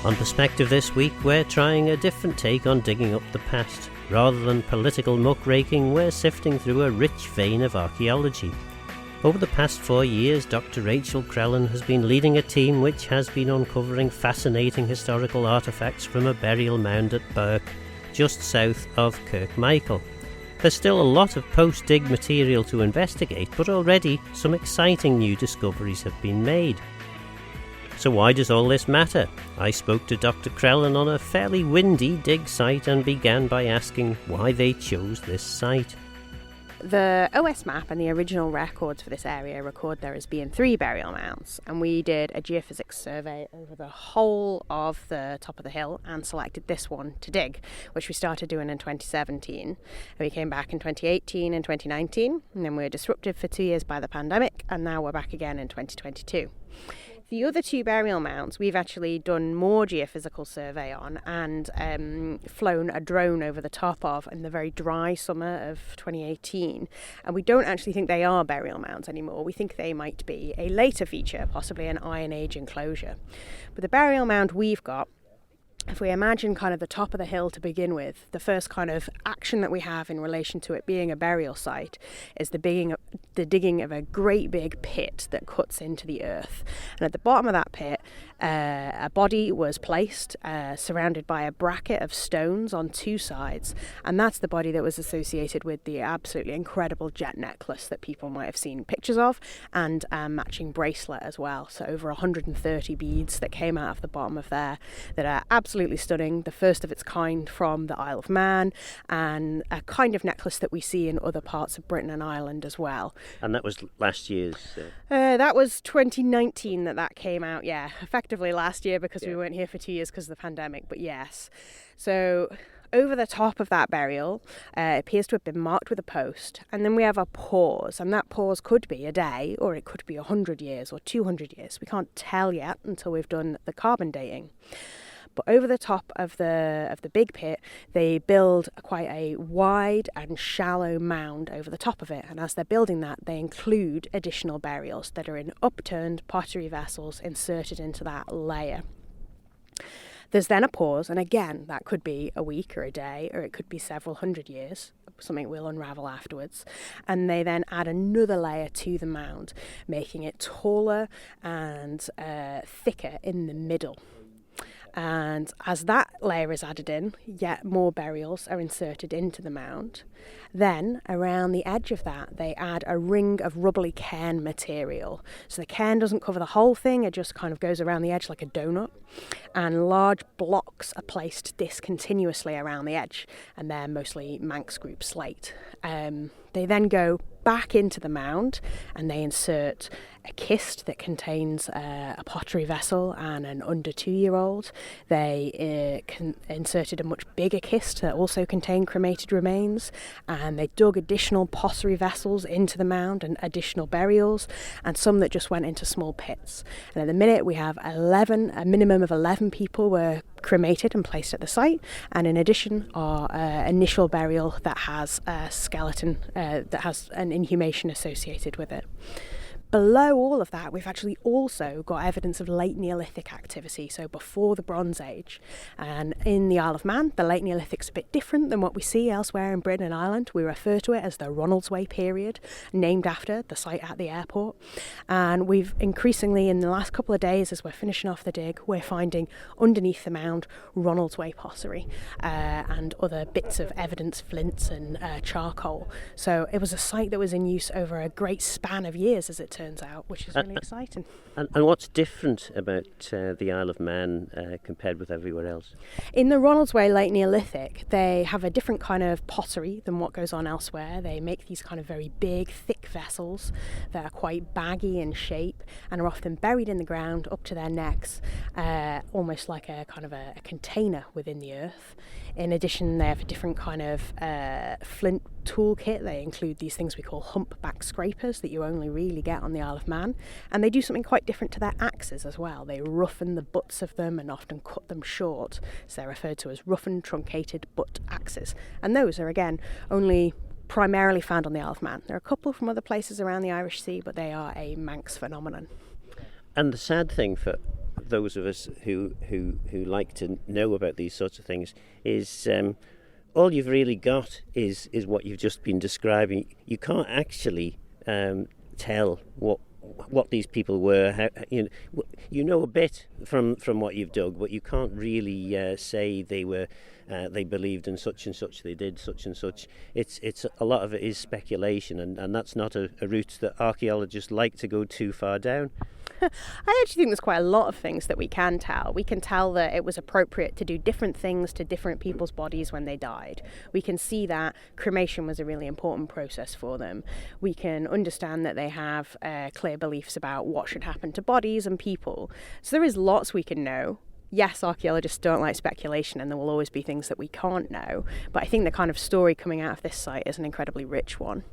On Perspective this week, we're trying a different take on digging up the past. Rather than political muck raking, we're sifting through a rich vein of archaeology. Over the past 4 years, Dr Rachel Crellin has been leading a team which has been uncovering fascinating historical artefacts from a burial mound at Berk, just south of Kirk Michael. There's still a lot of post-dig material to investigate, but already some exciting new discoveries have been made. So why does all this matter? I spoke to Dr Crellin on a fairly windy dig site and began by asking why they chose this site. The OS map and the original records for this area record there as being 3 burial mounds, and we did a geophysics survey over the whole of the top of the hill and selected this one to dig, which we started doing in 2017. And we came back in 2018 and 2019, and then we were disrupted for 2 years by the pandemic, and now we're back again in 2022. The other 2 burial mounds we've actually done more geophysical survey on and flown a drone over the top of in the very dry summer of 2018. And we don't actually think they are burial mounds anymore. We think they might be a later feature, possibly an Iron Age enclosure. But the burial mound we've got, if we imagine kind of the top of the hill to begin with, the first kind of action that we have in relation to it being a burial site is the digging of a great big pit that cuts into the earth. And at the bottom of that pit, a body was placed surrounded by a bracket of stones on 2 sides, and that's the body that was associated with the absolutely incredible jet necklace that people might have seen pictures of, and a matching bracelet as well. So over 130 beads that came out of the bottom of there that are absolutely stunning, the first of its kind from the Isle of Man, and a kind of necklace that we see in other parts of Britain and Ireland as well. And that was last year's? That was 2019 that came out, yeah. Effectively last year because we weren't here for 2 years because of the pandemic, but yes. So over the top of that burial appears to have been marked with a post, and then we have a pause, and that pause could be a day or it could be 100 years or 200 years. We can't tell yet until we've done the carbon dating. But over the top of the big pit, they build quite a wide and shallow mound over the top of it. And as they're building that, they include additional burials that are in upturned pottery vessels inserted into that layer. There's then a pause, and again, that could be a week or a day, or it could be several hundred years, something we'll unravel afterwards. And they then add another layer to the mound, making it taller and thicker in the middle. And as that layer is added in, yet more burials are inserted into the mound. Then, around the edge of that, they add a ring of rubbly cairn material. So the cairn doesn't cover the whole thing, it just kind of goes around the edge like a donut. And large blocks are placed discontinuously around the edge, and they're mostly Manx group slate. They then go back into the mound and they insert a kist that contains a pottery vessel and an under 2-year-old. They inserted a much bigger kist that also contained cremated remains, and they dug additional pottery vessels into the mound and additional burials, and some that just went into small pits. And at the minute we have a minimum of 11 people were cremated and placed at the site, and in addition our initial burial that has a skeleton that has an inhumation associated with it. Below all of that, we've actually also got evidence of late Neolithic activity, so before the Bronze Age. And in the Isle of Man, the late Neolithic's a bit different than what we see elsewhere in Britain and Ireland. We refer to it as the Ronaldsway period, named after the site at the airport. And we've increasingly, in the last couple of days, as we're finishing off the dig, we're finding underneath the mound Ronaldsway pottery and other bits of evidence, flints and charcoal. So it was a site that was in use over a great span of years, as it turns out, which is really exciting. And what's different about the Isle of Man compared with everywhere else? In the Ronaldsway Late Neolithic, they have a different kind of pottery than what goes on elsewhere. They make these kind of very big, thick vessels that are quite baggy in shape and are often buried in the ground up to their necks, almost like a kind of a container within the earth. In addition, they have a different kind of flint toolkit. They include these things we call humpback scrapers that you only really get on the Isle of Man, and they do something quite different to their axes as well. They roughen the butts of them and often cut them short, so they're referred to as roughened truncated butt axes, and those are again only primarily found on the Isle of Man. There are a couple from other places around the Irish Sea, but they are a Manx phenomenon. And the sad thing for those of us who like to know about these sorts of things is all you've really got is what you've just been describing. You can't actually tell what these people were. How, you know a bit from what you've dug, but you can't really say they were. They believed in such and such, they did such and such. It's a lot of it is speculation, and that's not a route that archaeologists like to go too far down. I actually think there's quite a lot of things that we can tell. We can tell that it was appropriate to do different things to different people's bodies when they died. We can see that cremation was a really important process for them. We can understand that they have clear beliefs about what should happen to bodies and people. So there is lots we can know. Yes, archaeologists don't like speculation, and there will always be things that we can't know. But I think the kind of story coming out of this site is an incredibly rich one.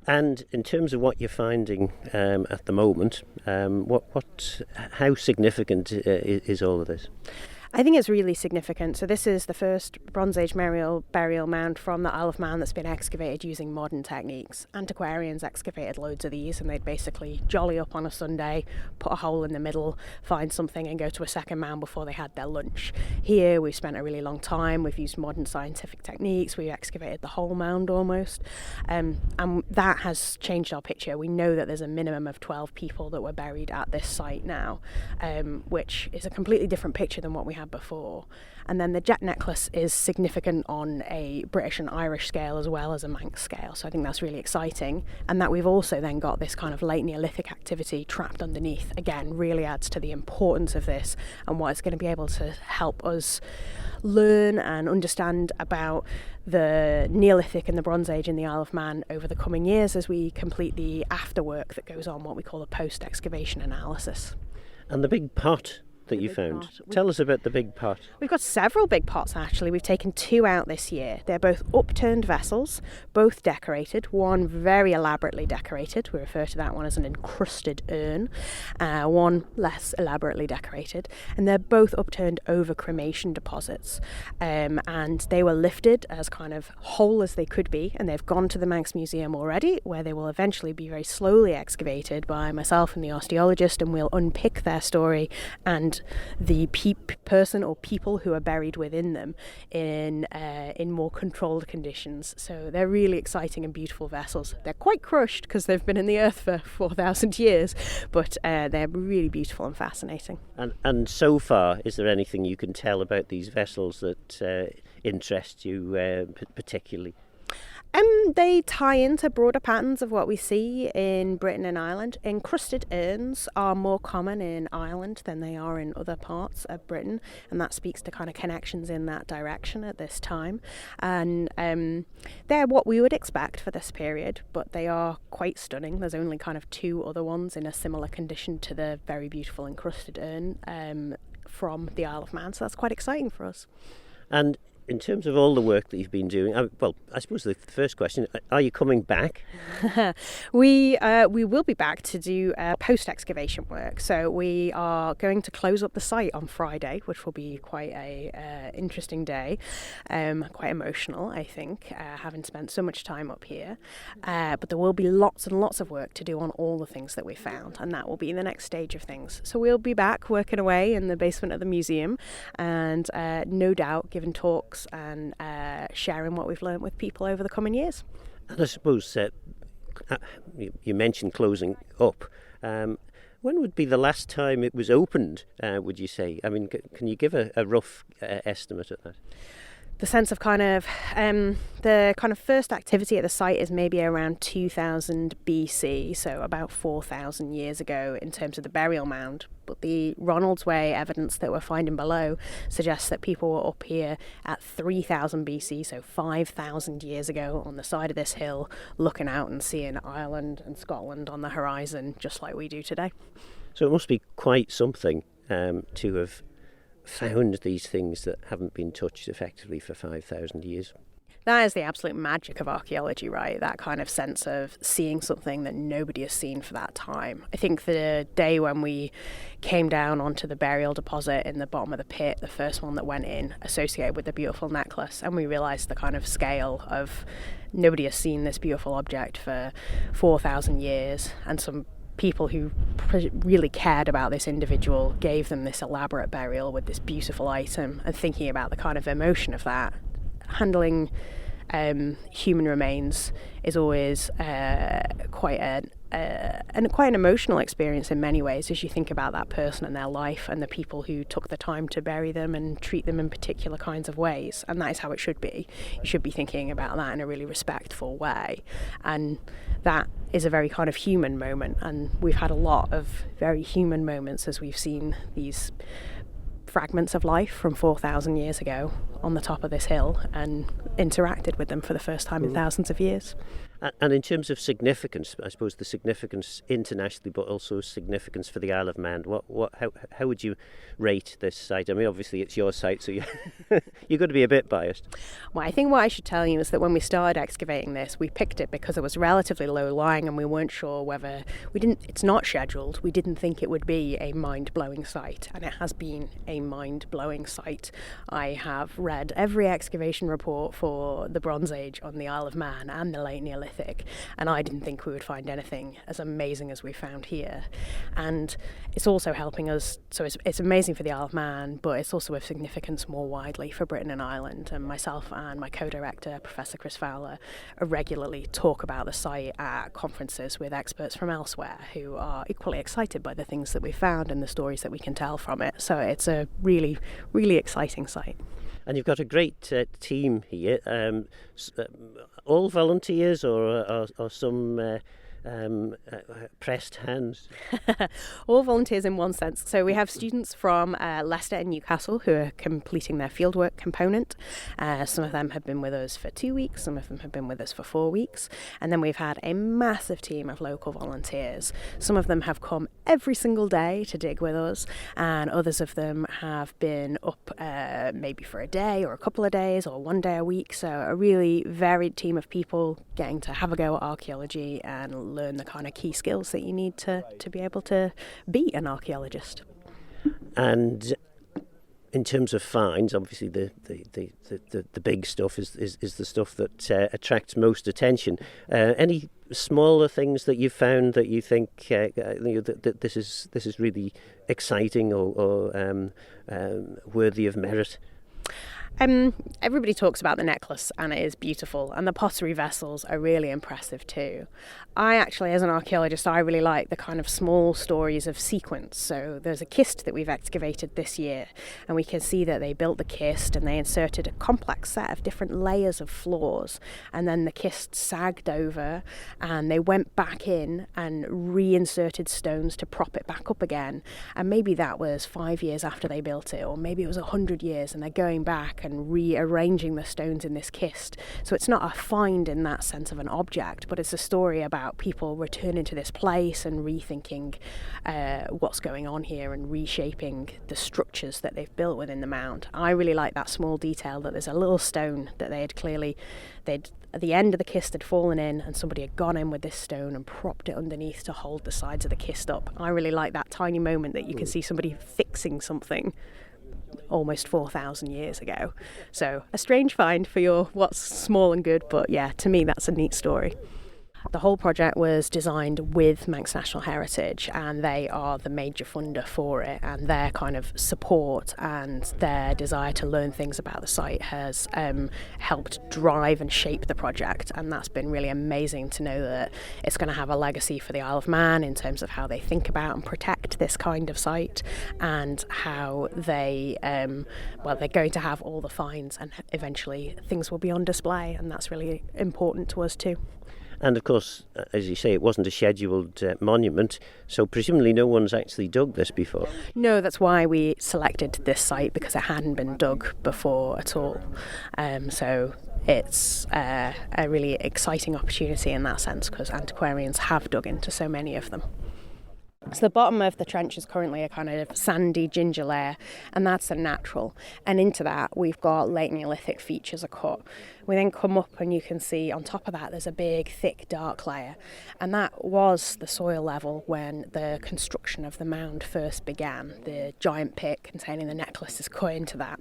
And in terms of what you're finding at the moment, how significant is all of this? I think it's really significant. So this is the first Bronze Age burial mound from the Isle of Man that's been excavated using modern techniques. Antiquarians excavated loads of these, and they'd basically jolly up on a Sunday, put a hole in the middle, find something and go to a second mound before they had their lunch. Here we've spent a really long time, we've used modern scientific techniques, we excavated the whole mound almost, and that has changed our picture. We know that there's a minimum of 12 people that were buried at this site now, which is a completely different picture than what we had before. And then the jet necklace is significant on a British and Irish scale as well as a Manx scale, so I think that's really exciting. And that we've also then got this kind of late Neolithic activity trapped underneath, again, really adds to the importance of this and what it's going to be able to help us learn and understand about the Neolithic and the Bronze Age in the Isle of Man over the coming years as we complete the afterwork that goes on, what we call a post-excavation analysis. And the big pot that you found. Tell us about the big pot. We've got several big pots actually. We've taken 2 out this year. They're both upturned vessels, both decorated, one very elaborately decorated. We refer to that one as an encrusted urn, one less elaborately decorated, and they're both upturned over cremation deposits. And they were lifted as kind of whole as they could be, and they've gone to the Manx Museum already, where they will eventually be very slowly excavated by myself and the osteologist, and we'll unpick their story and the person or people who are buried within them in more controlled conditions. So they're really exciting and beautiful vessels. They're quite crushed because they've been in the earth for 4,000 years, but they're really beautiful and fascinating. And so far, is there anything you can tell about these vessels that interest you particularly? They tie into broader patterns of what we see in Britain and Ireland. Encrusted urns are more common in Ireland than they are in other parts of Britain, and that speaks to kind of connections in that direction at this time. And they're what we would expect for this period, but they are quite stunning. There's only kind of 2 other ones in a similar condition to the very beautiful encrusted urn from the Isle of Man, so that's quite exciting for us. And in terms of all the work that you've been doing, I suppose the first question, are you coming back? We will be back to do post-excavation work. So we are going to close up the site on Friday, which will be quite a interesting day, quite emotional, I think, having spent so much time up here. But there will be lots and lots of work to do on all the things that we found, and that will be the next stage of things. So we'll be back working away in the basement of the museum, and no doubt giving talks and sharing what we've learned with people over the coming years. And I suppose you mentioned closing up. When would be the last time it was opened, would you say? I mean, can you give a rough estimate of that? The sense of the first activity at the site is maybe around 2000 BC, so about 4,000 years ago in terms of the burial mound. But the Ronald's Way evidence that we're finding below suggests that people were up here at 3000 BC, so 5,000 years ago, on the side of this hill, looking out and seeing Ireland and Scotland on the horizon, just like we do today. So it must be quite something to have found these things that haven't been touched effectively for 5,000 years. That is the absolute magic of archaeology, right? That kind of sense of seeing something that nobody has seen for that time. I think the day when we came down onto the burial deposit in the bottom of the pit, the first one that went in, associated with the beautiful necklace, and we realised the kind of scale of nobody has seen this beautiful object for 4,000 years, and some people who really cared about this individual gave them this elaborate burial with this beautiful item, and thinking about the kind of emotion of that. Handling human remains is always quite an emotional experience in many ways, as you think about that person and their life and the people who took the time to bury them and treat them in particular kinds of ways. And that is how it should be. You should be thinking about that in a really respectful way, and that is a very kind of human moment. And we've had a lot of very human moments as we've seen these fragments of life from 4,000 years ago on the top of this hill and interacted with them for the first time in thousands of years. And in terms of significance, I suppose the significance internationally, but also significance for the Isle of Man, how would you rate this site? I mean, obviously it's your site, so you're going to be a bit biased. Well, I think what I should tell you is that when we started excavating this, we picked it because it was relatively low lying, and we weren't sure whether it's not scheduled. We didn't think it would be a mind-blowing site, and it has been a mind-blowing site. I have read every excavation report for the Bronze Age on the Isle of Man and the late Neolithic, and I didn't think we would find anything as amazing as we found here. And it's also helping us, so it's amazing for the Isle of Man, but it's also of significance more widely for Britain and Ireland. And myself and my co-director, Professor Chris Fowler, regularly talk about the site at conferences with experts from elsewhere who are equally excited by the things that we found and the stories that we can tell from it. So it's a really, really exciting site. And you've got a great team here, all volunteers or some pressed hands? All volunteers in one sense. So we have students from Leicester and Newcastle who are completing their fieldwork component. Some of them have been with us for 2 weeks, some of them have been with us for 4 weeks. And then we've had a massive team of local volunteers. Some of them have come every single day to dig with us, and others of them have been up maybe for a day or a couple of days or 1 day a week. So a really varied team of people getting to have a go at archaeology and learn the kind of key skills that you need to be able to be an archaeologist. And in terms of finds, obviously the big stuff is the stuff that attracts most attention. Any smaller things that you've found that you think that this is really exciting or worthy of merit? Everybody talks about the necklace, and it is beautiful, and the pottery vessels are really impressive too. I actually, as an archaeologist, I really like the kind of small stories of sequence. So there's a kist that we've excavated this year, and we can see that they built the kist and they inserted a complex set of different layers of floors, and then the kist sagged over and they went back in and reinserted stones to prop it back up again. And maybe that was 5 years after they built it, or maybe it was 100 years, and they're going back and rearranging the stones in this kist. So it's not a find in that sense of an object, but it's a story about people returning to this place and rethinking what's going on here and reshaping the structures that they've built within the mound. I really like that small detail that there's a little stone that they'd at the end of the kist had fallen in, and somebody had gone in with this stone and propped it underneath to hold the sides of the kist up. I really like that tiny moment that you can see somebody fixing something almost 4,000 years ago. So a strange find for your what's small and good, but yeah, to me that's a neat story. The whole project was designed with Manx National Heritage, and they are the major funder for it, and their kind of support and their desire to learn things about the site has helped drive and shape the project. And that's been really amazing to know that it's going to have a legacy for the Isle of Man in terms of how they think about and protect this kind of site, and how they're going to have all the finds, and eventually things will be on display, and that's really important to us too. And of course, as you say, it wasn't a scheduled monument, so presumably no one's actually dug this before. No, that's why we selected this site, because it hadn't been dug before at all. So it's a really exciting opportunity in that sense, because antiquarians have dug into so many of them. So the bottom of the trench is currently a kind of sandy ginger layer, and that's a natural. And into that we've got late Neolithic features are cut. We then come up and you can see on top of that there's a big, thick, dark layer. And that was the soil level when the construction of the mound first began. The giant pit containing the necklace is cut into that.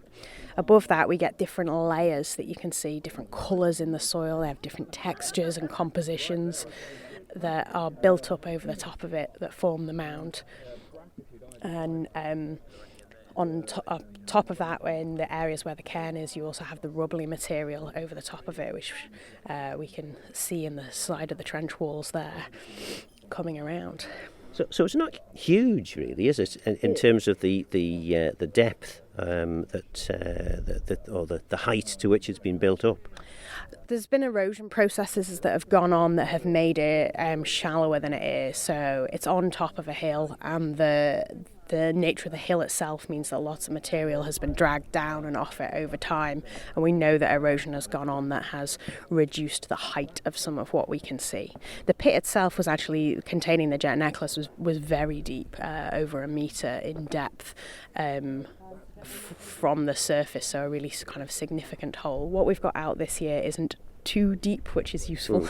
Above that we get different layers that you can see, different colours in the soil. They have different textures and compositions. that are built up over the top of it that form the mound. And on top of that, in the areas where the cairn is, you also have the rubbly material over the top of it, which we can see in the side of the trench walls there coming around. So it's not huge, really, is it, in terms of the depth or the height to which it's been built up? There's been erosion processes that have gone on that have made it shallower than it is. So it's on top of a hill, and the nature of the hill itself means that lots of material has been dragged down and off it over time, and we know that erosion has gone on that has reduced the height of some of what we can see. The pit itself was actually containing the jet necklace was very deep, over a metre in depth. From the surface, so a really kind of significant hole. What we've got out this year isn't too deep, which is useful.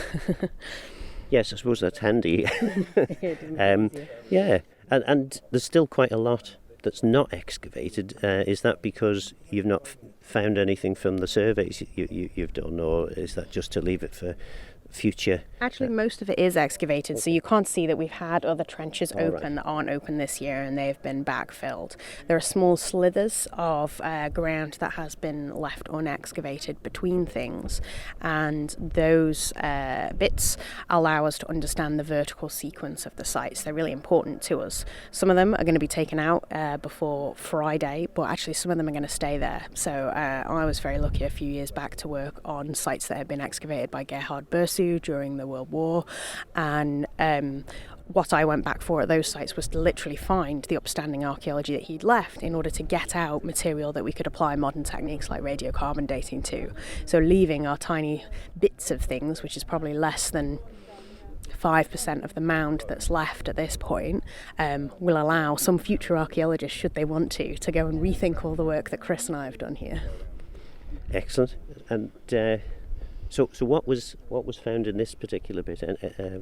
Yes, I suppose that's handy. Yeah, and there's still quite a lot that's not excavated. Is that because you've not found anything from the surveys you've done, or is that just to leave it for future? Actually, most of it is excavated, so you can't see that we've had other trenches open that aren't open this year, and they've been backfilled. There are small slithers of ground that has been left unexcavated between things, and those bits allow us to understand the vertical sequence of the sites. They're really important to us. Some of them are going to be taken out before Friday, but actually some of them are going to stay there. So I was very lucky a few years back to work on sites that had been excavated by Gerhard Berk during the World War, and what I went back for at those sites was to literally find the upstanding archaeology that he'd left in order to get out material that we could apply modern techniques like radiocarbon dating to. So leaving our tiny bits of things, which is probably less than 5% of the mound that's left at this point, will allow some future archaeologists, should they want to go and rethink all the work that Chris and I have done here. Excellent. And So what was found in this particular bit?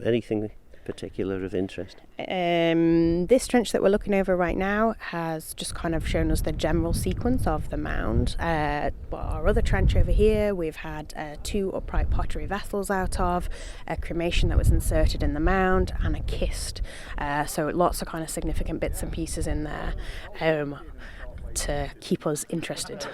Anything particular of interest? This trench that we're looking over right now has just kind of shown us the general sequence of the mound. Our other trench over here, we've had 2 upright pottery vessels out of, a cremation that was inserted in the mound, and a kist. So lots of kind of significant bits and pieces in there to keep us interested.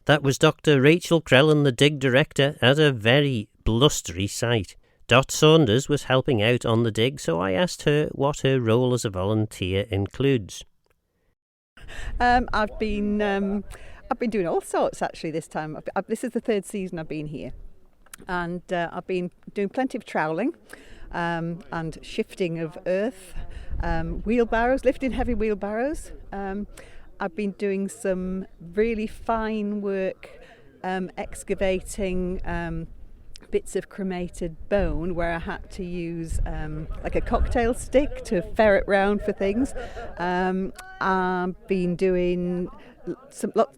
That was Dr Rachel Crellin, the dig director, at a very blustery site. Dot Saunders was helping out on the dig, so I asked her what her role as a volunteer includes. I've been doing all sorts actually this time. This is the 3rd season I've been here, and I've been doing plenty of troweling and shifting of earth, wheelbarrows, lifting heavy wheelbarrows. I've been doing some really fine work, excavating bits of cremated bone where I had to use like a cocktail stick to ferret round for things. I've been doing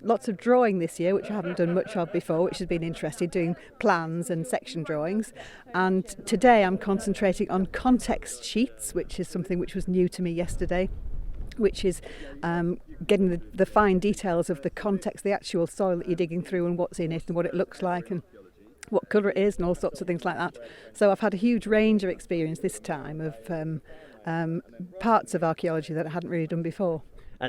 lots of drawing this year, which I haven't done much of before, which has been interesting, doing plans and section drawings. And today I'm concentrating on context sheets, which is something which was new to me yesterday, which is getting the fine details of the context, the actual soil that you're digging through and what's in it and what it looks like and what colour it is and all sorts of things like that. So I've had a huge range of experience this time of parts of archaeology that I hadn't really done before.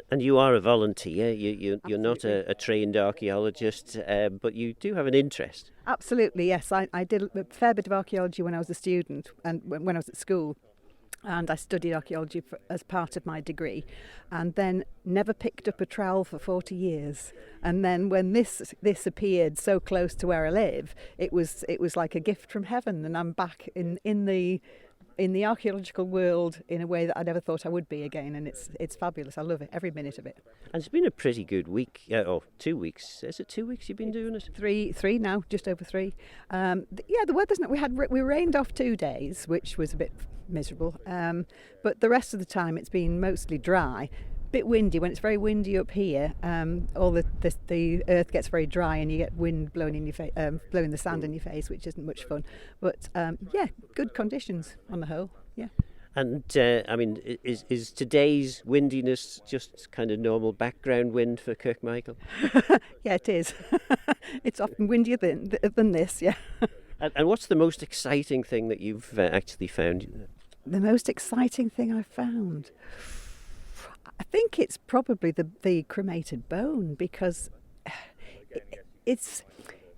And you are a volunteer, you're not a trained archaeologist, but you do have an interest. Absolutely, yes. I did a fair bit of archaeology when I was a student and when I was at school. And I studied archaeology as part of my degree, and then never picked up a trowel for 40 years. And then when this appeared so close to where I live, it was like a gift from heaven, and I'm back in the archaeological world in a way that I never thought I would be again, and it's fabulous. I love it, every minute of it. And it's been a pretty good week, or 2 weeks. Is it 2 weeks you've been doing it? Three now, just over 3. The weather's not. We rained off 2 days, which was a bit miserable. But the rest of the time it's been mostly dry. Bit windy. When it's very windy up here, all the earth gets very dry and you get wind blowing in your face, blowing the sand in your face, which isn't much fun. But good conditions on the whole. Yeah. And I mean, is today's windiness just kind of normal background wind for Kirk Michael? Yeah, it is. It's often windier than this. Yeah. And what's the most exciting thing that you've actually found? The most exciting thing I found, I think it's probably the cremated bone, because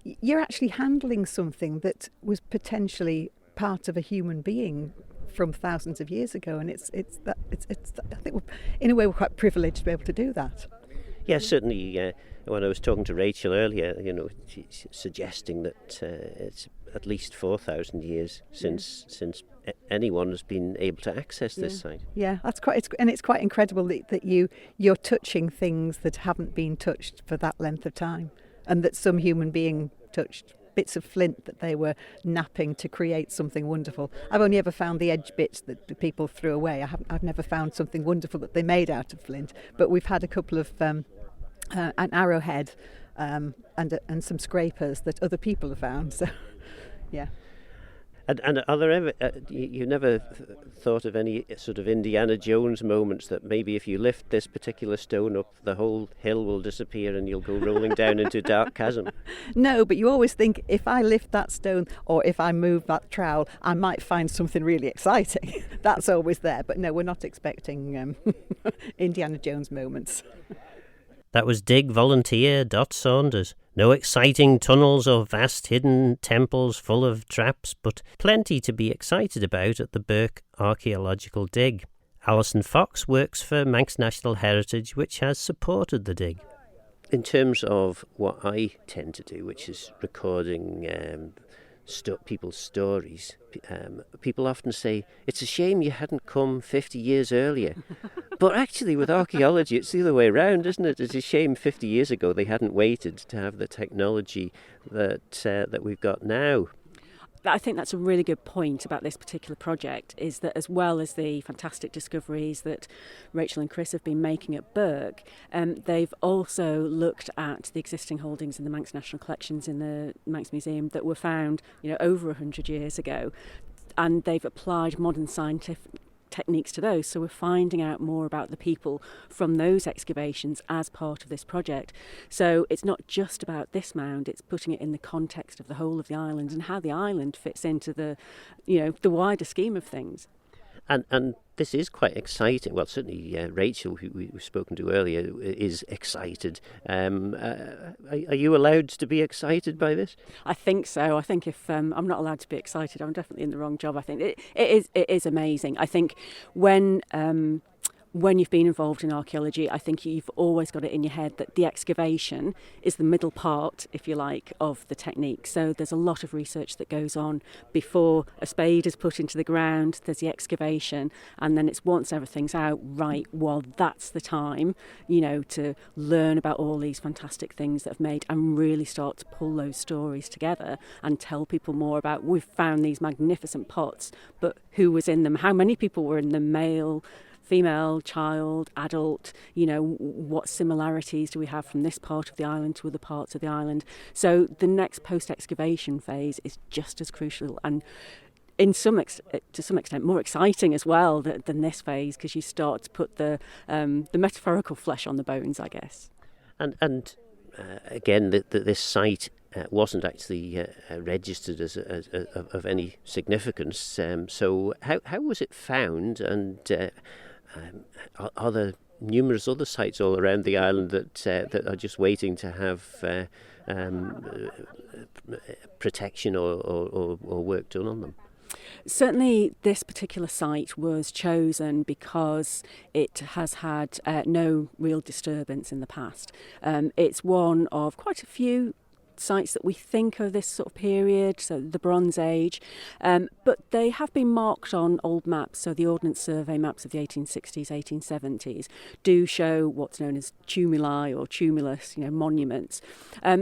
you're actually handling something that was potentially part of a human being from thousands of years ago, and it's I think in a way we're quite privileged to be able to do that. Yes, certainly. When I was talking to Rachel earlier, she's suggesting that it's at least 4,000 years since anyone has been able to access this site. Yeah, it's quite incredible that you're touching things that haven't been touched for that length of time, and that some human being touched bits of flint that they were napping to create something wonderful. I've only ever found the edge bits that the people threw away. I've never found something wonderful that they made out of flint. But we've had a couple of an arrowhead and some scrapers that other people have found. So, yeah. And are there ever, you never thought of any sort of Indiana Jones moments that maybe if you lift this particular stone up, the whole hill will disappear and you'll go rolling down into a dark chasm? No, but you always think, if I lift that stone or if I move that trowel, I might find something really exciting. That's always there. But no, we're not expecting Indiana Jones moments. That was Dig volunteer Dot Saunders. No exciting tunnels or vast hidden temples full of traps, but plenty to be excited about at the Berk archaeological dig. Alison Fox works for Manx National Heritage, which has supported the dig. In terms of what I tend to do, which is recording people's stories, people often say, it's a shame you hadn't come 50 years earlier. But actually with archaeology it's the other way around, isn't it? It's a shame 50 years ago they hadn't waited to have the technology that we've got now. I think that's a really good point about this particular project, is that as well as the fantastic discoveries that Rachel and Chris have been making at Berk, they've also looked at the existing holdings in the Manx National Collections in the Manx Museum that were found, over 100 years ago, and they've applied modern scientific techniques to those. So we're finding out more about the people from those excavations as part of this project. So it's not just about this mound, it's putting it in the context of the whole of the island and how the island fits into the wider scheme of things. And this is quite exciting. Well, certainly Rachel, who we've spoken to earlier, is excited. Are you allowed to be excited by this? I think so. I think if I'm not allowed to be excited, I'm definitely in the wrong job. I think it is amazing. I think when you've been involved in archaeology, I think you've always got it in your head that the excavation is the middle part, if you like, of the technique. So there's a lot of research that goes on before a spade is put into the ground. There's the excavation, and then it's once everything's out, right, well, that's the time, to learn about all these fantastic things that have made and really start to pull those stories together and tell people more about, we've found these magnificent pots, but who was in them? How many people were in them? Male, female, child, adult, what similarities do we have from this part of the island to other parts of the island? So the next post-excavation phase is just as crucial and to some extent more exciting as well than this phase, because you start to put the metaphorical flesh on the bones, I guess. And again, this site wasn't actually registered as of any significance. So how was it found, and are there numerous other sites all around the island that are just waiting to have protection or work done on them? Certainly this particular site was chosen because it has had no real disturbance in the past. It's one of quite a few sites that we think of this sort of period, so the Bronze Age, but they have been marked on old maps. So the Ordnance Survey maps of the 1860s, 1870s do show what's known as tumuli or tumulus, monuments.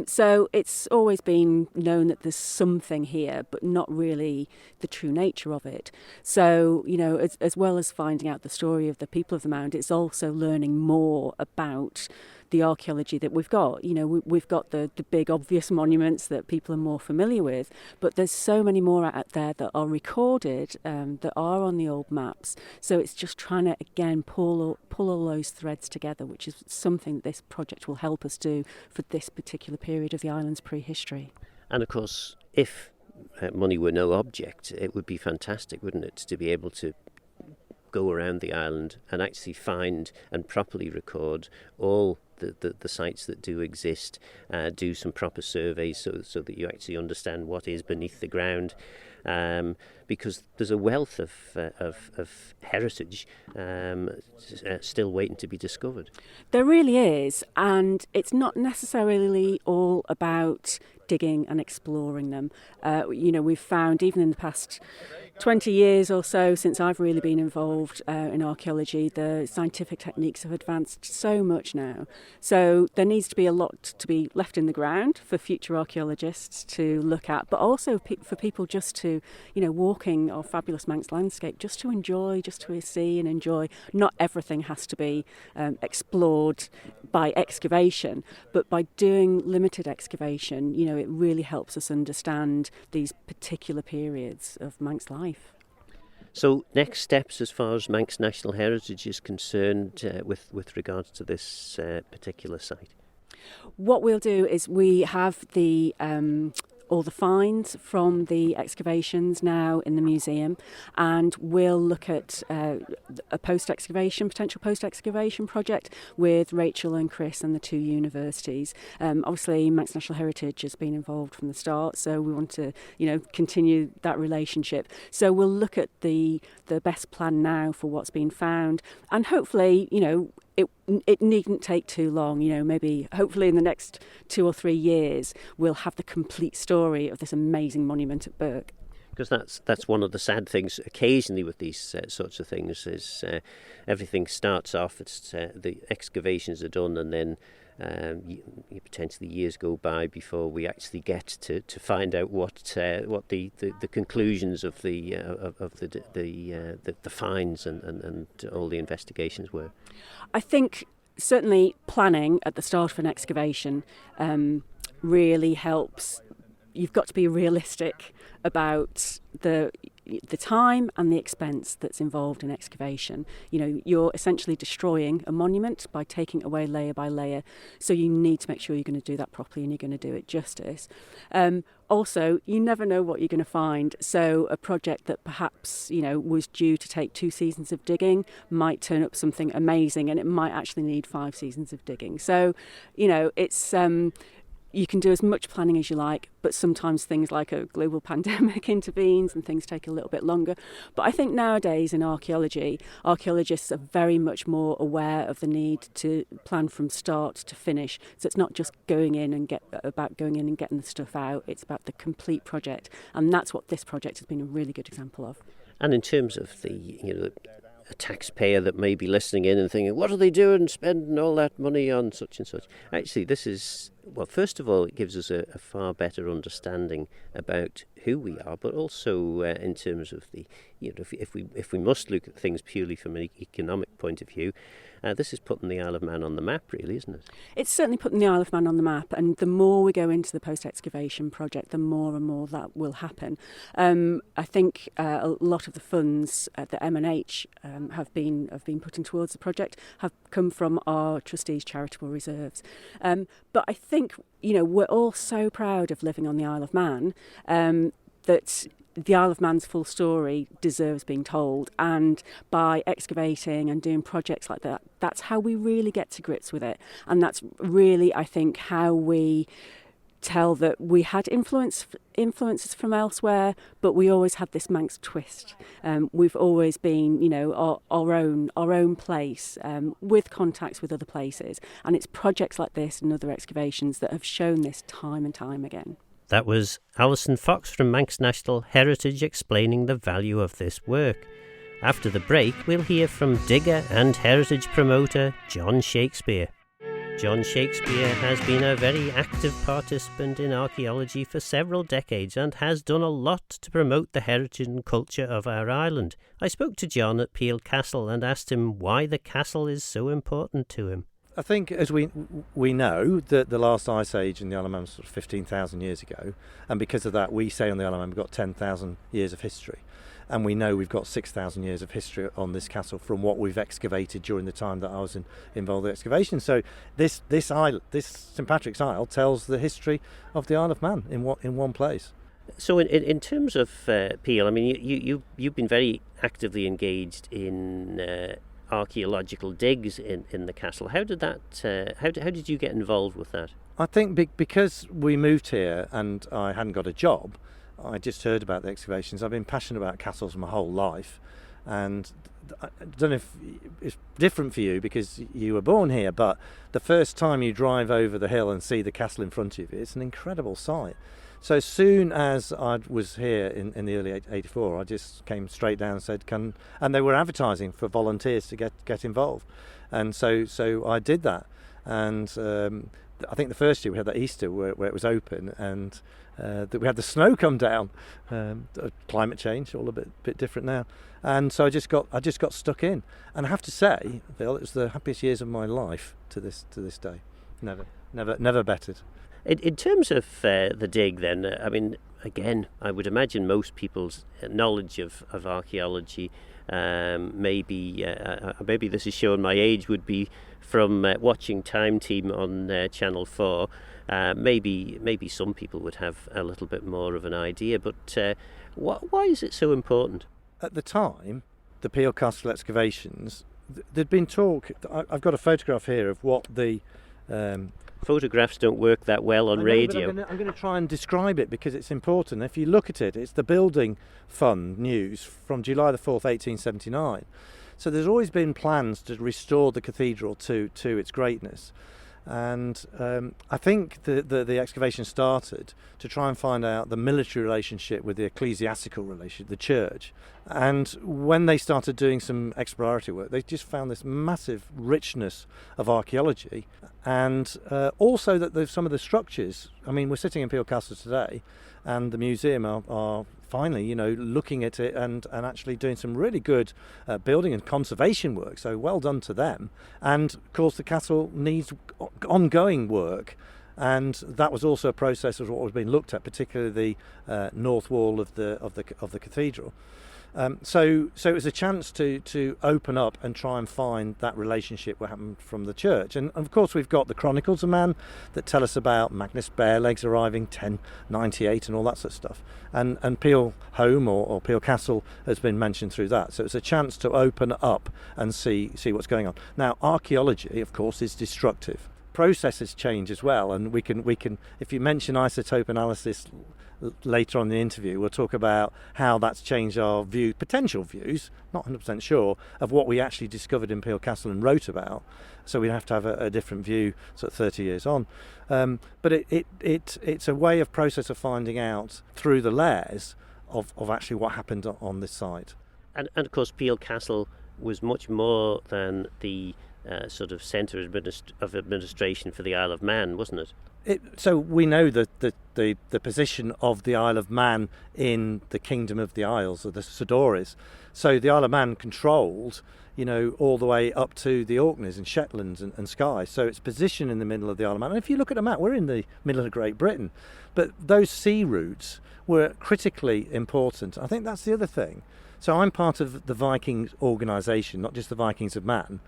So it's always been known that there's something here, but not really the true nature of it. So, as well as finding out the story of the people of the mound, it's also learning more about the archaeology that we've got. We've got the big obvious monuments that people are more familiar with, but there's so many more out there that are recorded, that are on the old maps. So it's just trying to, again, pull all those threads together, which is something that this project will help us do for this particular period of the island's prehistory. And of course, if money were no object, it would be fantastic, wouldn't it, to be able to go around the island and actually find and properly record all the sites that do exist, do some proper surveys so that you actually understand what is beneath the ground, because there's a wealth of heritage still waiting to be discovered. There really is, and it's not necessarily all about digging and exploring them. We've found, even in the past 20 years or so since I've really been involved in archaeology, the scientific techniques have advanced so much now. So there needs to be a lot to be left in the ground for future archaeologists to look at, but also for people just to, walking our fabulous Manx landscape, just to enjoy, just to see and enjoy. Not everything has to be explored by excavation, but by doing limited excavation, it really helps us understand these particular periods of Manx life. So next steps as far as Manx National Heritage is concerned with regards to this particular site? What we'll do is we have the all the finds from the excavations now in the museum, and we'll look at a potential post-excavation project with Rachel and Chris and the two universities. Obviously, Manx National Heritage has been involved from the start, so we want to, continue that relationship. So we'll look at the best plan now for what's been found, and hopefully, it needn't take too long, maybe hopefully in the next 2 or 3 years we'll have the complete story of this amazing monument at Berk. Because that's one of the sad things occasionally with these sorts of things is everything starts off, the excavations are done, and then potentially years go by before we actually get to find out what the conclusions of the finds and all the investigations were. I think certainly planning at the start of an excavation really helps. You've got to be realistic about the time and the expense that's involved in excavation. You're essentially destroying a monument by taking it away layer by layer, so you need to make sure you're going to do that properly and you're going to do it justice. Also, you never know what you're going to find, so a project that perhaps was due to take 2 seasons of digging might turn up something amazing, and it might actually need 5 seasons of digging. So it's you can do as much planning as you like, but sometimes things like a global pandemic intervenes and things take a little bit longer. But I think nowadays in archaeology, archaeologists are very much more aware of the need to plan from start to finish. So it's not just going in and getting the stuff out. It's about the complete project, and that's what this project has been a really good example of. And in terms of a taxpayer that may be listening in and thinking, what are they doing, spending all that money on such and such? Actually, this is, well, first of all, it gives us a far better understanding about who we are, but also in terms of the, if we must look at things purely from an economic point of view, this is putting the Isle of Man on the map, really, isn't it? It's certainly putting the Isle of Man on the map, and the more we go into the post-excavation project, the more and more that will happen. I think a lot of the funds that M&H have been putting towards the project have come from our trustees' charitable reserves. But I think, we're all so proud of living on the Isle of Man that the Isle of Man's full story deserves being told, and by excavating and doing projects like that, that's how we really get to grips with it. And that's really, I think, how we tell that we had influences from elsewhere, but we always had this Manx twist. We've always been, our own place, with contacts with other places, and it's projects like this and other excavations that have shown this time and time again. That was Alison Fox from Manx National Heritage explaining the value of this work. After the break, we'll hear from digger and heritage promoter John Shakespeare. John Shakespeare has been a very active participant in archaeology for several decades and has done a lot to promote the heritage and culture of our island. I spoke to John at Peel Castle and asked him why the castle is so important to him. I think, as we know, that the last ice age in the Isle of Man was sort of 15,000 years ago, and because of that we say on the Isle of Man we've got 10,000 years of history, and we know we've got 6,000 years of history on this castle from what we've excavated during the time that I was involved in excavation. So this St Patrick's Isle tells the history of the Isle of Man in one place. So in terms of Peel, I mean, you've been very actively engaged in archaeological digs in the castle. How did that? How did you get involved with that? I think because we moved here and I hadn't got a job, I just heard about the excavations. I've been passionate about castles my whole life, and I don't know if it's different for you because you were born here, but the first time you drive over the hill and see the castle in front of you, it's an incredible sight. So as soon as I was here in the early 84, I just came straight down and said, and they were advertising for volunteers to get involved. And so I did that. And I think the first year we had that Easter where it was open, and that we had the snow come down. Climate change, all a bit different now. And so I just got stuck in. And I have to say, Phil, it was the happiest years of my life to this day. Never bettered. In terms of the dig, then, I mean, again, I would imagine most people's knowledge of archaeology, maybe this is showing my age, would be from watching Time Team on Channel 4. Maybe some people would have a little bit more of an idea, but why is it so important? At the time, the Peel Castle excavations, there'd been talk. I've got a photograph here of what the photographs don't work that well on radio. I'm going to try and describe it because it's important. If you look at it, it's the Building Fund news from July the 4th, 1879. So there's always been plans to restore the cathedral to its greatness. And I think the excavation started to try and find out the military relationship with the ecclesiastical relationship, the church. And when they started doing some exploratory work, they just found this massive richness of archaeology, and also that some of the structures. I mean, we're sitting in Peel Castle today, and the museum are finally, looking at it and actually doing some really good building and conservation work. So well done to them. And of course, the castle needs ongoing work. And that was also a process of what was being looked at, particularly the north wall of the cathedral. So it was a chance to open up and try and find that relationship what happened from the church. And of course we've got the Chronicles of Man that tell us about Magnus Barelegs arriving 1098 and all that sort of stuff. And Peel Home or Peel Castle has been mentioned through that. So it's a chance to open up and see what's going on. Now archaeology, of course, is destructive. Processes change as well, and we can if you mention isotope analysis later on in the interview, we'll talk about how that's changed our potential views, not 100% sure, of what we actually discovered in Peel Castle and wrote about. So we have to have a different view sort of 30 years on. But it's a way of process of finding out through the layers of actually what happened on this site. And of course Peel Castle was much more than the sort of centre of administration for the Isle of Man, wasn't it? So we know that the position of the Isle of Man in the Kingdom of the Isles, or the Sodores. So the Isle of Man controlled, all the way up to the Orkneys and Shetlands and Skye. So its position in the middle of the Isle of Man. And if you look at a map, we're in the middle of Great Britain. But those sea routes were critically important. I think that's the other thing. So I'm part of the Vikings organisation, not just the Vikings of Man.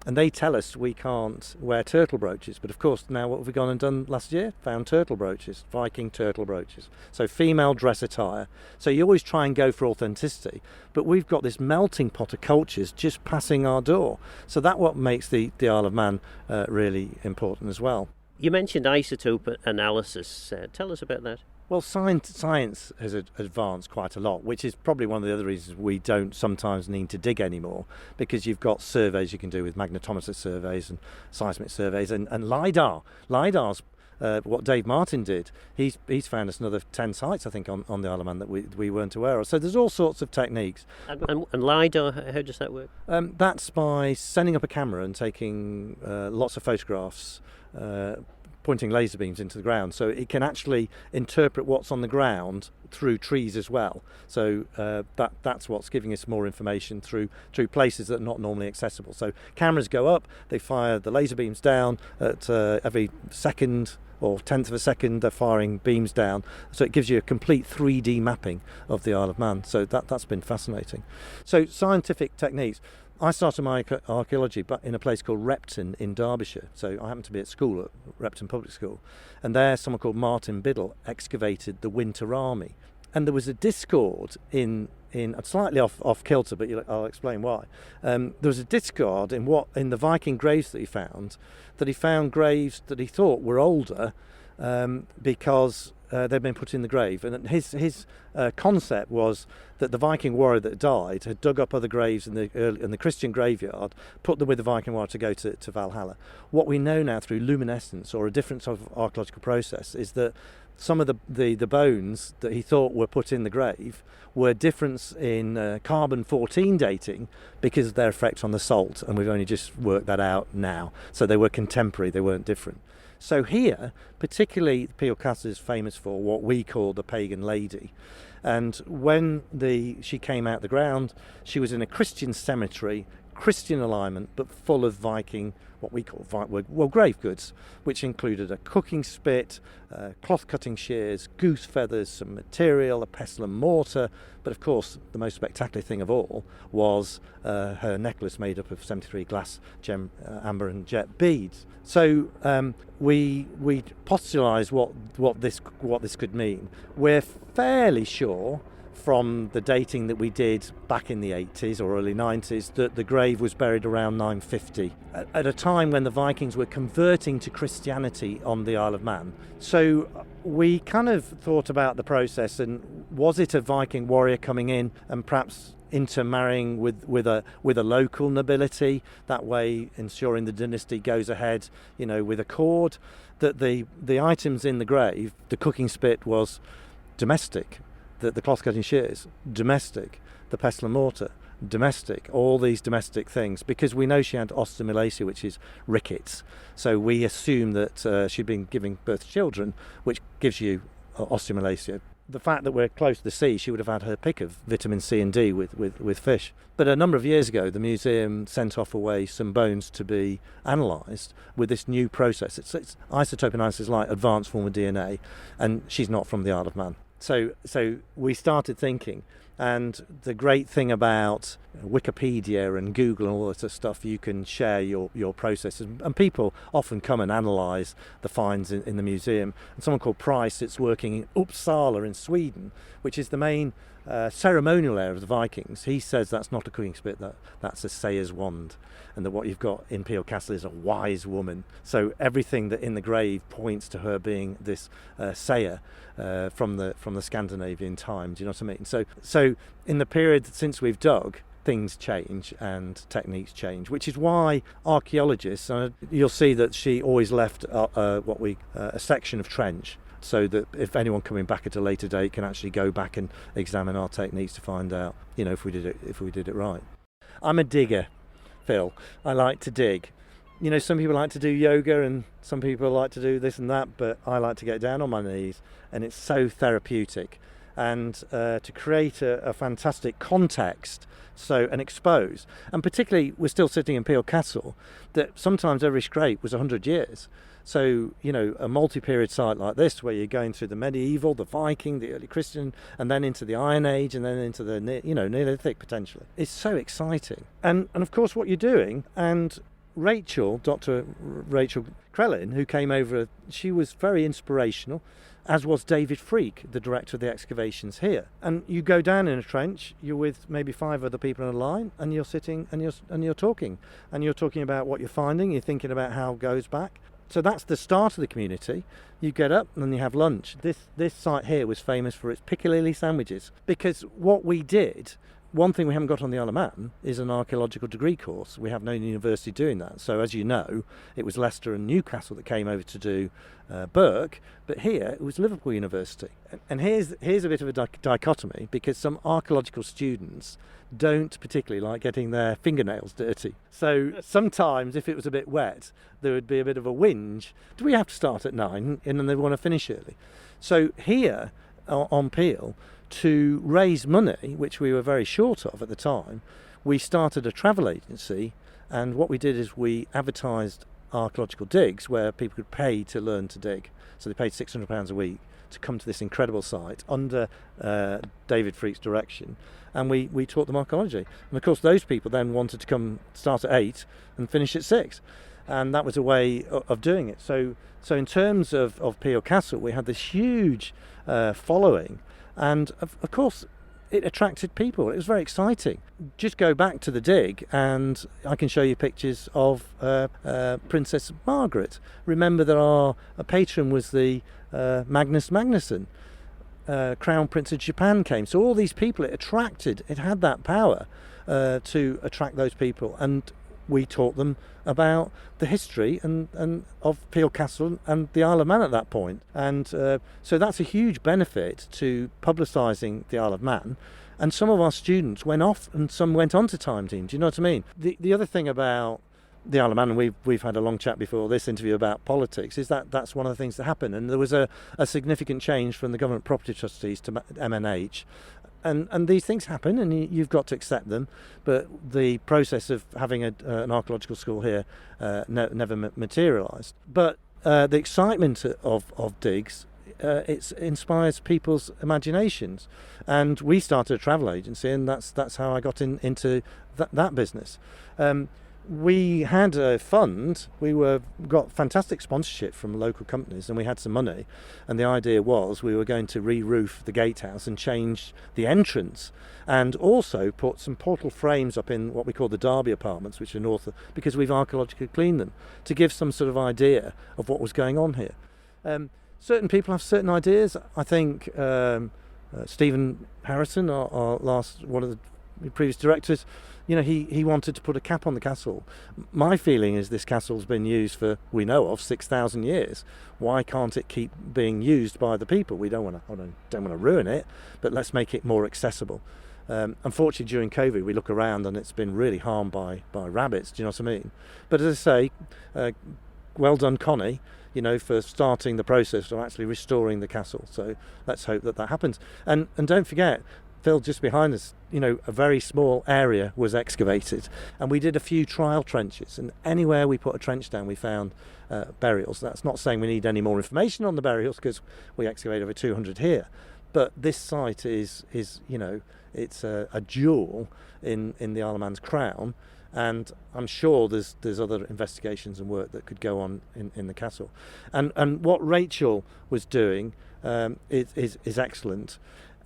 And they tell us we can't wear turtle brooches. But of course, now what have we gone and done last year? Found turtle brooches, Viking turtle brooches. So female dress attire. So you always try and go for authenticity. But we've got this melting pot of cultures just passing our door. So that's what makes the Isle of Man really important as well. You mentioned isotope analysis. Tell us about that. Well, science has advanced quite a lot, which is probably one of the other reasons we don't sometimes need to dig anymore, because you've got surveys you can do with magnetometer surveys and seismic surveys and LiDAR. LiDAR's what Dave Martin did. He's found us another 10 sites, I think, on the Isle of Man that we weren't aware of. So there's all sorts of techniques. And LiDAR, how does that work? That's by sending up a camera and taking lots of photographs, pointing laser beams into the ground, so it can actually interpret what's on the ground through trees as well. So that's what's giving us more information through places that are not normally accessible. So cameras go up, they fire the laser beams down at every second or tenth of a second. They're firing beams down, so it gives you a complete 3D mapping of the Isle of Man. So that's been fascinating. So scientific techniques. I started my archaeology in a place called Repton in Derbyshire. So I happened to be at school at Repton Public School, and there someone called Martin Biddle excavated the Winter Army. And there was a discord in slightly off kilter, but I'll explain why. There was a discord in the Viking graves that he found graves that he thought were older because they'd been put in the grave. And his concept was that the Viking warrior that died had dug up other graves in the Christian graveyard, put them with the Viking warrior to go to Valhalla. What we know now through luminescence, or a different sort of archaeological process, is that some of the bones that he thought were put in the grave were difference in carbon-14 dating because of their effect on the salt, and we've only just worked that out now. So they were contemporary, they weren't different. So here, particularly Peel Castle is famous for what we call the pagan lady. And when she came out the ground, she was in a Christian cemetery, Christian alignment, but full of Viking, what we call grave goods, which included a cooking spit, cloth cutting shears, goose feathers, some material, a pestle and mortar. But of course, the most spectacular thing of all was her necklace made up of 73 glass, gem, amber and jet beads. So we postularised what this could mean. We're fairly sure from the dating that we did back in the 80s or early 90s that the grave was buried around 950 at a time when the Vikings were converting to Christianity on the Isle of Man. So we kind of thought about the process, and was it a Viking warrior coming in and perhaps intermarrying with a local nobility, that way ensuring the dynasty goes ahead, with a cord, that the items in the grave, the cooking spit was domestic, the cloth cutting shears, domestic, the pestle and mortar, domestic, all these domestic things, because we know she had osteomalacia, which is rickets. So we assume that she'd been giving birth to children, which gives you osteomalacia. The fact that we're close to the sea, she would have had her pick of vitamin C and D with fish. But a number of years ago, the museum sent off away some bones to be analysed with this new process. It's isotope analysis like advanced form of DNA, and she's not from the Isle of Man. So we started thinking, and the great thing about Wikipedia and Google and all that sort of stuff, you can share your processes, and people often come and analyse the finds in the museum. And someone called Price, it's working in Uppsala in Sweden, which is the main ceremonial area of the Vikings. He says that's not a cooking spit, that's a sayer's wand, and that what you've got in Peel Castle is a wise woman. So everything that in the grave points to her being this sayer from the Scandinavian times. You know what I mean? So in the period since we've dug, things change and techniques change, which is why archaeologists, you'll see that she always left a section of trench, so that if anyone coming back at a later date can actually go back and examine our techniques to find out, if we did it right. I'm a digger, Phil. I like to dig. Some people like to do yoga and some people like to do this and that, but I like to get down on my knees, and it's so therapeutic. And to create a fantastic context, and expose. And particularly, we're still sitting in Peel Castle, that sometimes every scrape was 100 years. So, a multi-period site like this, where you're going through the medieval, the Viking, the early Christian, and then into the Iron Age, and then into the Neolithic potentially. It's so exciting. And of course, what you're doing, and Dr Rachel Crellin, who came over, she was very inspirational, as was David Freak, the director of the excavations here. And you go down in a trench, you're with maybe 5 other people in a line, and you're sitting and you're talking. And you're talking about what you're finding, you're thinking about how it goes back. So that's the start of the community. You get up and then you have lunch. This site here was famous for its piccalilli sandwiches, because what we did, one thing we haven't got on the Isle of Man is an archaeological degree course. We have no university doing that. So as you know, it was Leicester and Newcastle that came over to do Berk, but here it was Liverpool University. And here's a bit of a dichotomy, because some archaeological students don't particularly like getting their fingernails dirty. So sometimes if it was a bit wet, there would be a bit of a whinge. Do we have to start at 9? And then they want to finish early. So here on Peel, to raise money, which we were very short of at the time, we started a travel agency, and what we did is we advertised archaeological digs where people could pay to learn to dig. So they paid £600 a week to come to this incredible site under David Freak's direction, and we taught them archaeology. And of course those people then wanted to come start at 8 and finish at 6, and that was a way of doing it. So in terms of Peel Castle, we had this huge following, and of course it attracted people. It was very exciting. Just go back to the dig and I can show you pictures of Princess Margaret. Remember that our patron was the Magnus Magnusson. Crown Prince of Japan came. So all these people, it had that power to attract those people, and we taught them about the history and of Peel Castle and the Isle of Man at that point. And so that's a huge benefit to publicising the Isle of Man. And some of our students went off and some went on to time team. Do you know what I mean? The other thing about the Isle of Man, and we've had a long chat before this interview about politics, is that's one of the things that happened. And there was a significant change from the government property trustees to MNH. And these things happen, and you've got to accept them. But the process of having an archaeological school here never materialised. But the excitement of digs, it inspires people's imaginations. And we started a travel agency, and that's how I got into that business. We had a fund. We got fantastic sponsorship from local companies, and we had some money, and the idea was we were going to re-roof the gatehouse and change the entrance, and also put some portal frames up in what we call the Derby apartments, which are north of, because we've archaeologically cleaned them, to give some sort of idea of what was going on here. Certain people have certain ideas. I think Stephen Harrison, our last one of the previous directors, he wanted to put a cap on the castle. My feeling is this castle's been used for, we know of, 6,000 years. Why can't it keep being used by the people? We don't want to ruin it, but let's make it more accessible. Unfortunately, during COVID, we look around and it's been really harmed by rabbits. Do you know what I mean? But as I say, well done, Connie, for starting the process of actually restoring the castle. So let's hope that happens. And don't forget, Phil, just behind us, a very small area was excavated, and we did a few trial trenches, and anywhere we put a trench down we found burials. That's not saying we need any more information on the burials, because we excavated over 200 here, but this site is it's a jewel in the Isle of Man's crown, and I'm sure there's other investigations and work that could go on in the castle. And what Rachel was doing is excellent.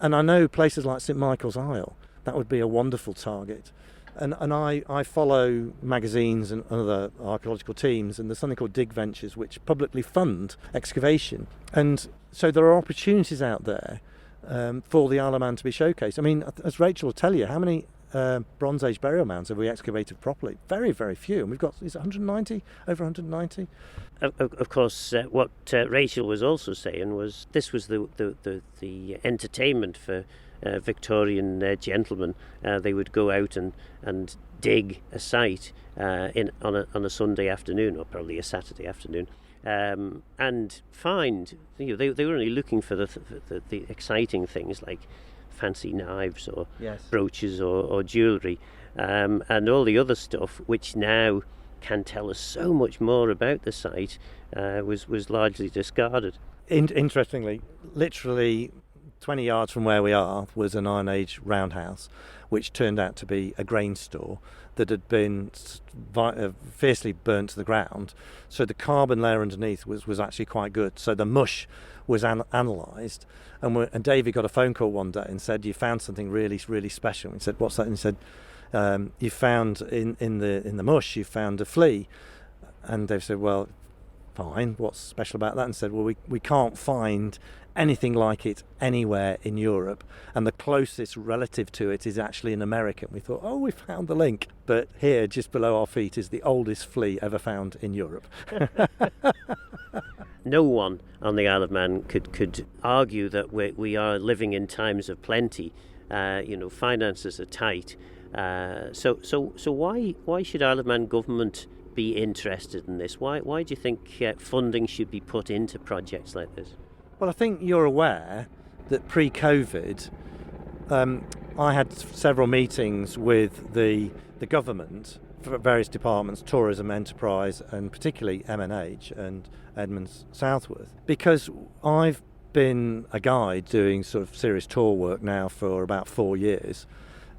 And I know places like St Michael's Isle, that would be a wonderful target. And I follow magazines and other archaeological teams, and there's something called Dig Ventures, which publicly fund excavation. And so there are opportunities out there for the Isle of Man to be showcased. I mean, as Rachel will tell you, how many Bronze Age burial mounds have we excavated properly? Very, very few. And we've got, is it 190? Over 190? Of course, what Rachel was also saying was this was the entertainment for Victorian gentlemen. They would go out and dig a site on a Sunday afternoon, or probably a Saturday afternoon, and find, they were only looking for the exciting things like fancy knives or brooches or jewellery, and all the other stuff which now can tell us so much more about the site, was largely discarded. Interestingly, literally 20 yards from where we are was an Iron Age roundhouse, which turned out to be a grain store that had been fiercely burnt to the ground. So the carbon layer underneath was actually quite good. So the mush was analysed, and David got a phone call one day and said, "You found something really, really special." And he said, "What's that?" And he said, "You found in the mush, you found a flea." And Dave said, "Well, fine. What's special about that?" And said, "Well, we can't find anything like it anywhere in Europe, and the closest relative to it is actually in America." We thought, oh, we found the link. But here, just below our feet, is the oldest flea ever found in Europe. No one on the Isle of Man could argue that we are living in times of plenty. Finances are tight. So why should Isle of Man government be interested in this? Why do you think funding should be put into projects like this? Well, I think you're aware that pre-COVID, I had several meetings with the government for various departments, tourism, enterprise, and particularly MNH and Edmonds Southworth, because I've been a guide doing sort of serious tour work now for about 4 years,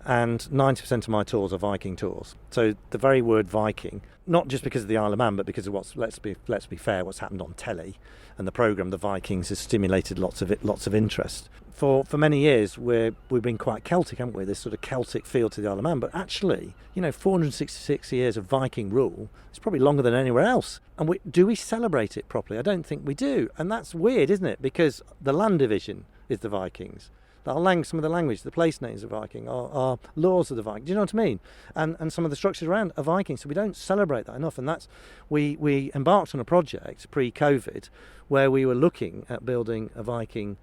and 90% of my tours are Viking tours. So the very word Viking, not just because of the Isle of Man, but because of what's, let's be fair, what's happened on telly, and the programme The Vikings has stimulated lots of interest. For many years we've been quite Celtic, haven't we? This sort of Celtic feel to the Isle of Man, but actually, 466 years of Viking rule is probably longer than anywhere else. And do we celebrate it properly? I don't think we do, and that's weird, isn't it? Because the land division is the Vikings. Some of the language, the place names are Viking, our laws are the Viking. Do you know what I mean? And some of the structures around are Viking, so we don't celebrate that enough. And that's we embarked on a project pre-COVID where we were looking at building a Viking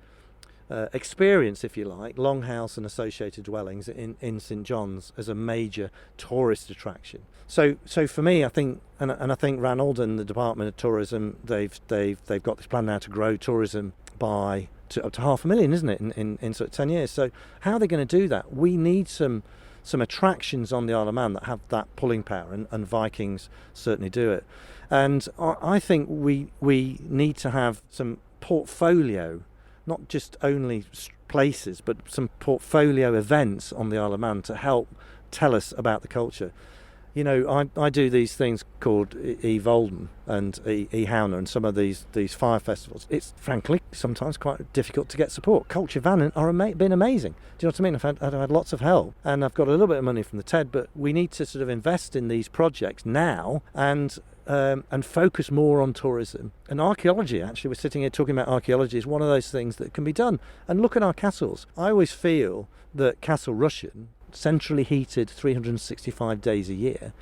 experience, if you like, longhouse and associated dwellings in St John's as a major tourist attraction. So for me, I think, and I think Ranald and the Department of Tourism, they've got this plan now to grow tourism by up to 500,000, isn't it, in sort of 10 years. So how are they going to do that? We need some attractions on the Isle of Man that have that pulling power, and Vikings certainly do it. And I think we need to have some portfolio, not just only places, but some portfolio events on the Isle of Man to help tell us about the culture. I do these things called Volden and Howner and some of these fire festivals. It's frankly sometimes quite difficult to get support. Culture Van are been amazing. Do you know what I mean? I've had lots of help, and I've got a little bit of money from the TED, but we need to sort of invest in these projects now and focus more on tourism. And archaeology, actually, we're sitting here talking about archaeology, is one of those things that can be done. And look at our castles. I always feel that Castle Rushen, centrally heated 365 days a year,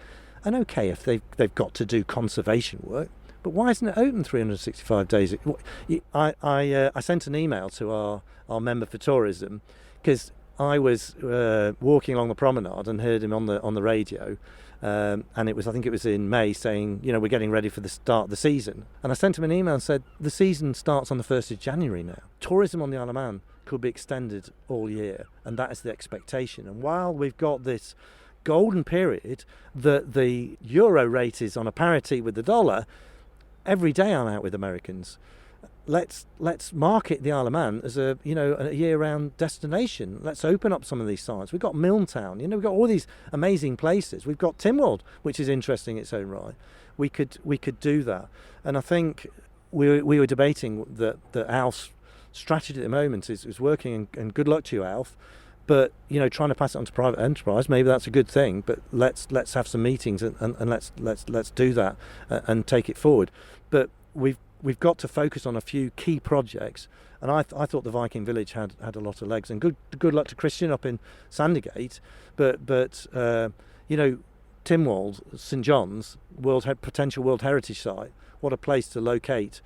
and okay if they've got to do conservation work, but why isn't it open 365 days? I sent an email to our member for tourism because I was walking along the promenade and heard him on the radio, and I think it was in May, saying we're getting ready for the start of the season, and I sent him an email and said the season starts on the 1st of January now. Tourism on the Isle of Man could be extended all year, and that is the expectation. And while we've got this golden period that the euro rate is on a parity with the dollar, every day I'm out with Americans. Let's market the Isle of Man as a year-round destination. Let's open up some of these sites. We've got Milltown, we've got all these amazing places. We've got Tynwald, which is interesting in its own right. We could do that, and I think we were debating that Alf's strategy at the moment is working, and good luck to you, Alf. But trying to pass it on to private enterprise, maybe that's a good thing. But let's have some meetings and let's do that and take it forward. But we've got to focus on a few key projects. And I thought the Viking Village had a lot of legs. And good luck to Christian up in Sandygate. But Tynwald, St John's, potential World Heritage Site. What a place to locate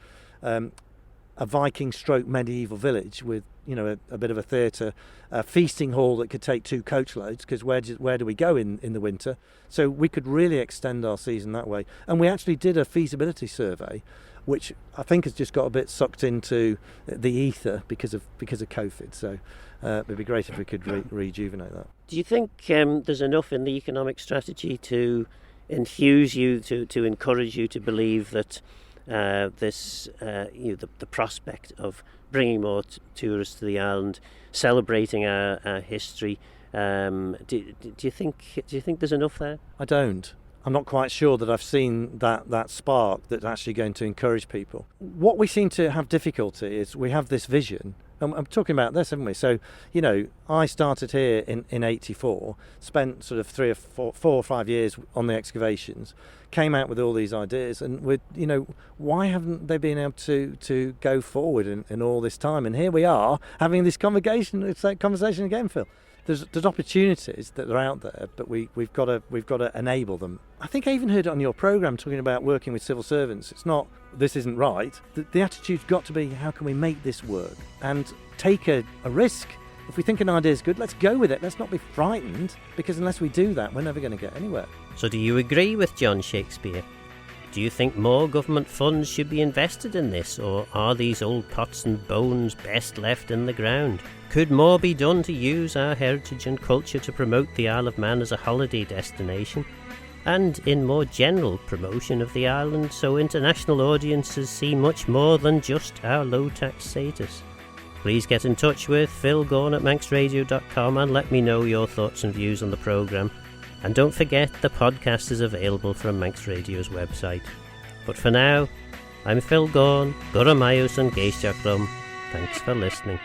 a Viking stroke medieval village with a bit of a theatre, a feasting hall that could take 2 coachloads, because where do we go in the winter? So we could really extend our season that way. And we actually did a feasibility survey, which I think has just got a bit sucked into the ether because of COVID. So it'd be great if we could rejuvenate that. Do you think there's enough in the economic strategy to enthuse you, to encourage you to believe that the prospect of bringing more tourists to the island, celebrating our history, do you think there's enough there? I don't. I'm not quite sure that I've seen that spark that's actually going to encourage people. What we seem to have difficulty is we have this vision. I'm talking about this, haven't we? So, I started here in 84, spent sort of 4 or 5 years on the excavations, came out with all these ideas, and why haven't they been able to go forward in all this time? And here we are having this conversation again, Phil. There's opportunities that are out there, but we've got to enable them. I think I even heard it on your programme talking about working with civil servants. It's not, this isn't right. The attitude's got to be, how can we make this work and take a risk? If we think an idea is good, let's go with it. Let's not be frightened, because unless we do that, we're never going to get anywhere. So do you agree with John Shakespeare? Do you think more government funds should be invested in this, or are these old pots and bones best left in the ground? Could more be done to use our heritage and culture to promote the Isle of Man as a holiday destination, and in more general promotion of the island, so international audiences see much more than just our low tax status? please get in touch with Phil Gorn at manxradio.com and let me know your thoughts and views on the programme. And don't forget, the podcast is available from Manx Radio's website. But for now, I'm Phil Gorn, Gura Mayus and Geishtachrum. Thanks for listening.